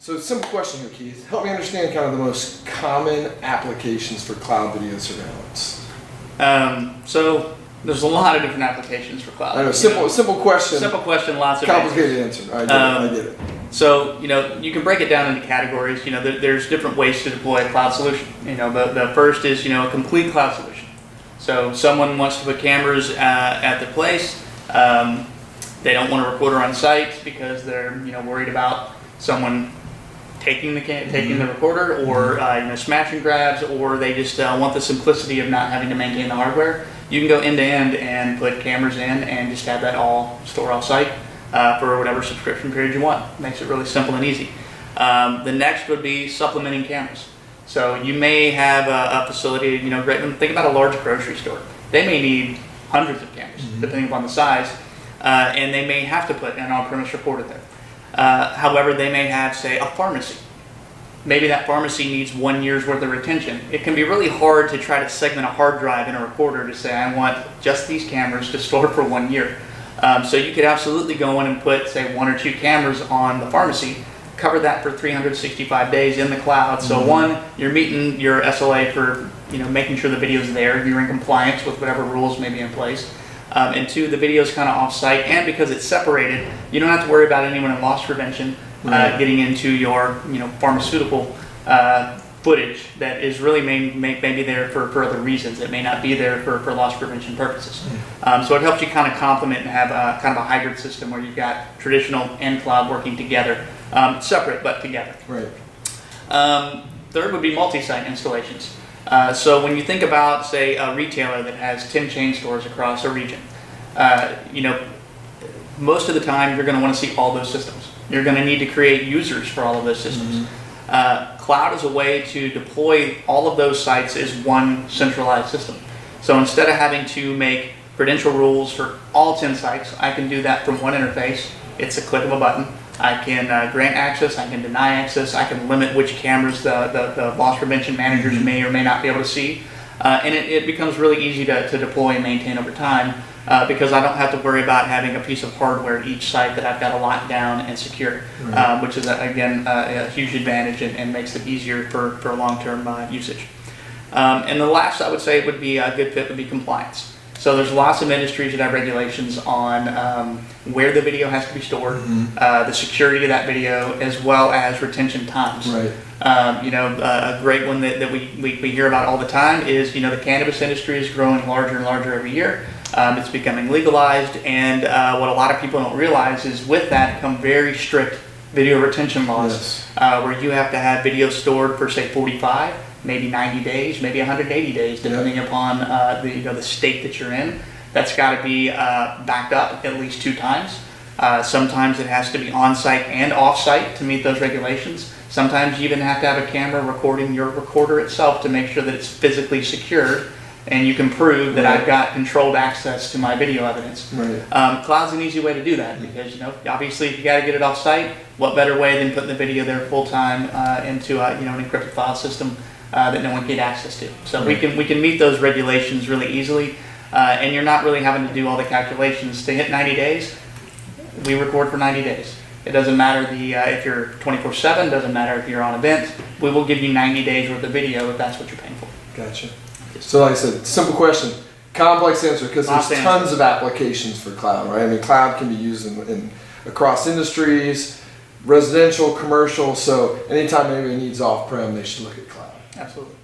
So simple question here, Keith. Help me understand kind of the most common applications for cloud video surveillance. So there's a lot of different applications for cloud. I know, simple question. Simple question, lots of complicated answer. I get it. So, you can break it down into categories. There's different ways to deploy a cloud solution. The first is, a complete cloud solution. So someone wants to put cameras at the place. They don't want a recorder on site because they're, worried about someone taking the recorder, or smash and grabs, or they just want the simplicity of not having to maintain the hardware. You can go end to end and put cameras in and just have that all stored off site for whatever subscription period you want. Makes it really simple and easy. The next would be supplementing cameras. So you may have a facility, think about a large grocery store. They may need hundreds of cameras, depending upon the size, and they may have to put an on-premise recorder there. However, they may have, say, a pharmacy. Maybe that pharmacy needs 1 year's worth of retention. It can be really hard to try to segment a hard drive in a recorder to say, I want just these cameras to store for 1 year. So you could absolutely go in and put, say, 1 or 2 cameras on the pharmacy, cover that for 365 days in the cloud. So one, you're meeting your SLA for making sure the video's there, you're in compliance with whatever rules may be in place. And two, the video is kind of off-site, and because it's separated, you don't have to worry about anyone in loss prevention getting into your pharmaceutical footage that is really maybe there for other reasons. It may not be there for loss prevention purposes. So it helps you kind of complement and have kind of a hybrid system where you've got traditional and cloud working together, separate but together. Right. Third would be multi-site installations. So when you think about, say, a retailer that has 10 chain stores across a region, most of the time you're going to want to see all those systems. You're going to need to create users for all of those systems. Cloud is a way to deploy all of those sites as one centralized system. So instead of having to make credential rules for all 10 sites, I can do that from one interface. It's a click of a button. I can grant access, I can deny access, I can limit which cameras the loss prevention managers may or may not be able to see. And it becomes really easy to deploy and maintain over time because I don't have to worry about having a piece of hardware at each site that I've got to lock down and secure, which is, again, a huge advantage and makes it easier for long-term usage. And the last I would say would be a good fit would be compliance. So there's lots of industries that have regulations on where the video has to be stored, the security of that video, as well as retention times. Right. A great one that we hear about all the time is, the cannabis industry is growing larger and larger every year. It's becoming legalized, and what a lot of people don't realize is with that come very strict video retention laws, where you have to have video stored for, say, 45, maybe 90 days, maybe 180 days, depending upon the state that you're in. That's got to be backed up at least 2 times. Sometimes it has to be on-site and off-site to meet those regulations. Sometimes you even have to have a camera recording your recorder itself to make sure that it's physically secured and you can prove that I've got controlled access to my video evidence. Right. Cloud's an easy way to do that because, obviously if you got to get it off-site, what better way than putting the video there full-time into an encrypted file system that no one can get access to. So we can meet those regulations really easily, and you're not really having to do all the calculations. To hit 90 days, we record for 90 days. It doesn't matter if you're 24/7, doesn't matter if you're on event. We will give you 90 days worth of video if that's what you're paying for. Gotcha. So like I said, simple question, complex answer, because there's tons of applications for cloud, right? I mean, cloud can be used in across industries, residential, commercial, so anytime anybody needs off-prem, they should look at cloud. Absolutely.